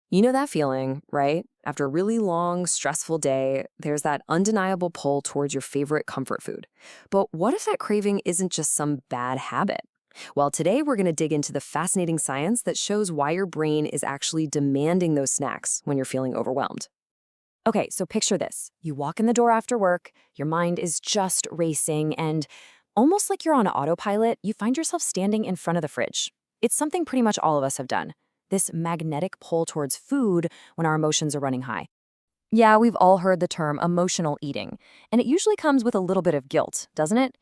You know that feeling, right? After a really long, stressful day, there's that undeniable pull towards your favorite comfort food. But what if that craving isn't just some bad habit? Well, today we're going to dig into the fascinating science that shows why your brain is actually demanding those snacks when you're feeling overwhelmed. Okay, so picture this. You walk in the door after work, your mind is just racing, and almost like you're on autopilot, you find yourself standing in front of the fridge. It's something pretty much all of us have done. This magnetic pull towards food when our emotions are running high. Yeah, we've all heard the term emotional eating, and it usually comes with a little bit of guilt, doesn't it?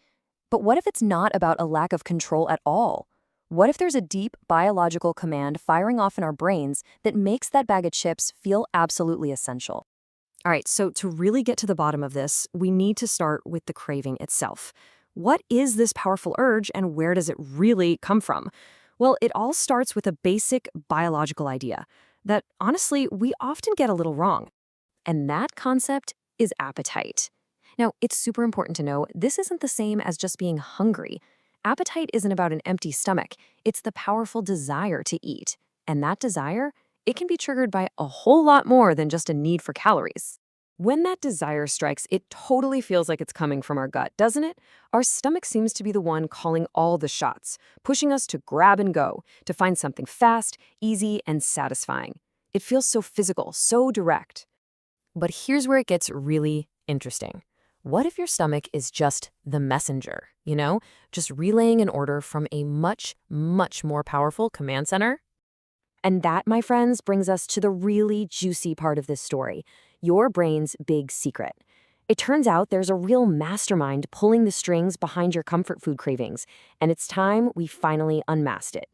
But what if it's not about a lack of control at all? What if there's a deep biological command firing off in our brains that makes that bag of chips feel absolutely essential? All right, so to really get to the bottom of this, we need to start with the craving itself. What is this powerful urge and where does it really come from? Well, it all starts with a basic biological idea that honestly, we often get a little wrong. And that concept is appetite. Now, it's super important to know this isn't the same as just being hungry. Appetite isn't about an empty stomach, it's the powerful desire to eat. And that desire, it can be triggered by a whole lot more than just a need for calories. When that desire strikes, it totally feels like it's coming from our gut, doesn't it? Our stomach seems to be the one calling all the shots, pushing us to grab and go, to find something fast, easy, and satisfying. It feels so physical, so direct. But here's where it gets really interesting. What if your stomach is just the messenger, just relaying an order from a much, much more powerful command center? And that, my friends, brings us to the really juicy part of this story, your brain's big secret. It turns out there's a real mastermind pulling the strings behind your comfort food cravings, and it's time we finally unmasked it.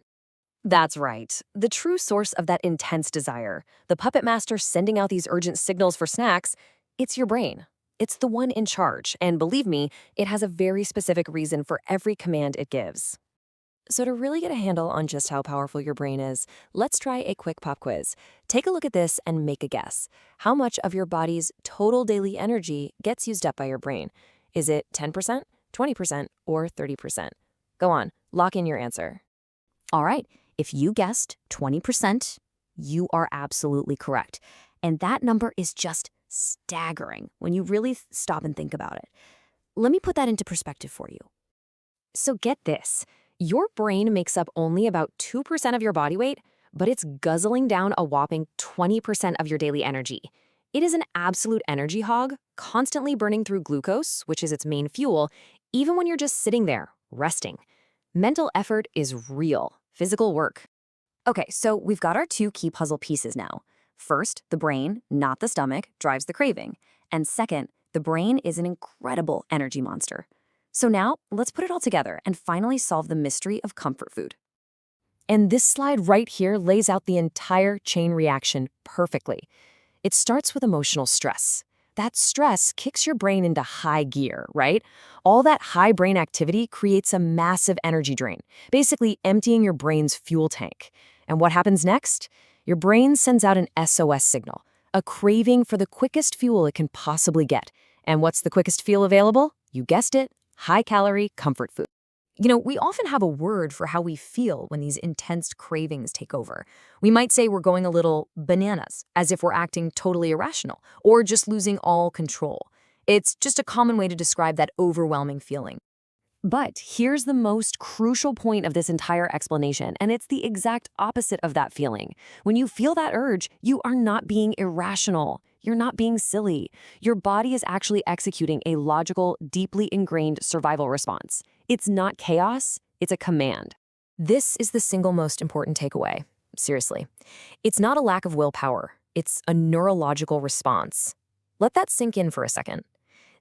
That's right. The true source of that intense desire, the puppet master sending out these urgent signals for snacks, it's your brain. It's the one in charge, and believe me, it has a very specific reason for every command it gives. So to really get a handle on just how powerful your brain is, let's try a quick pop quiz. Take a look at this and make a guess. How much of your body's total daily energy gets used up by your brain? Is it 10%, 20%, or 30%? Go on, lock in your answer. All right, if you guessed 20%, you are absolutely correct. And that number is just staggering when you really stop and think about it. Let me put that into perspective for you. So get this. Your brain makes up only about 2% of your body weight, but it's guzzling down a whopping 20% of your daily energy. It is an absolute energy hog, constantly burning through glucose, which is its main fuel, even when you're just sitting there, resting. Mental effort is real, physical work. Okay, so we've got our two key puzzle pieces now. First, the brain, not the stomach, drives the craving. And second, the brain is an incredible energy monster. So now, let's put it all together and finally solve the mystery of comfort food. And this slide right here lays out the entire chain reaction perfectly. It starts with emotional stress. That stress kicks your brain into high gear, right? All that high brain activity creates a massive energy drain, basically emptying your brain's fuel tank. And what happens next? Your brain sends out an SOS signal, a craving for the quickest fuel it can possibly get. And what's the quickest fuel available? You guessed it. High-calorie comfort food. We often have a word for how we feel when these intense cravings take over. We might say we're going a little bananas, as if we're acting totally irrational, or just losing all control. It's just a common way to describe that overwhelming feeling. But here's the most crucial point of this entire explanation, and it's the exact opposite of that feeling. When you feel that urge, you are not being irrational. You're not being silly. Your body is actually executing a logical, deeply ingrained survival response. It's not chaos, it's a command. This is the single most important takeaway. Seriously. It's not a lack of willpower. It's a neurological response. Let that sink in for a second.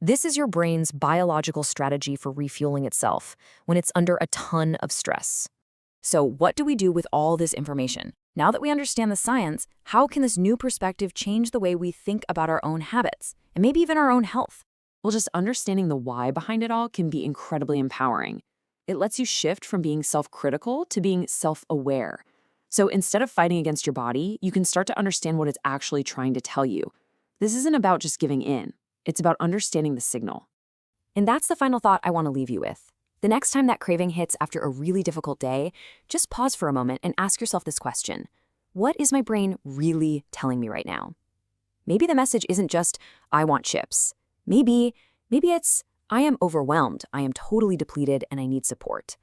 This is your brain's biological strategy for refueling itself when it's under a ton of stress. So what do we do with all this information? Now that we understand the science, how can this new perspective change the way we think about our own habits, and maybe even our own health? Well, just understanding the why behind it all can be incredibly empowering. It lets you shift from being self-critical to being self-aware. So instead of fighting against your body, you can start to understand what it's actually trying to tell you. This isn't about just giving in. It's about understanding the signal. And that's the final thought I want to leave you with. The next time that craving hits after a really difficult day, just pause for a moment and ask yourself this question. what is my brain really telling me right now? Maybe the message isn't just, I want chips. Maybe it's, I am overwhelmed, I am totally depleted, and I need support.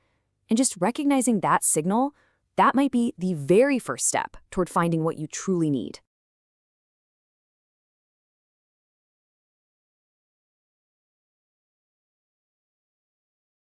And just recognizing that signal, that might be the very first step toward finding what you truly need.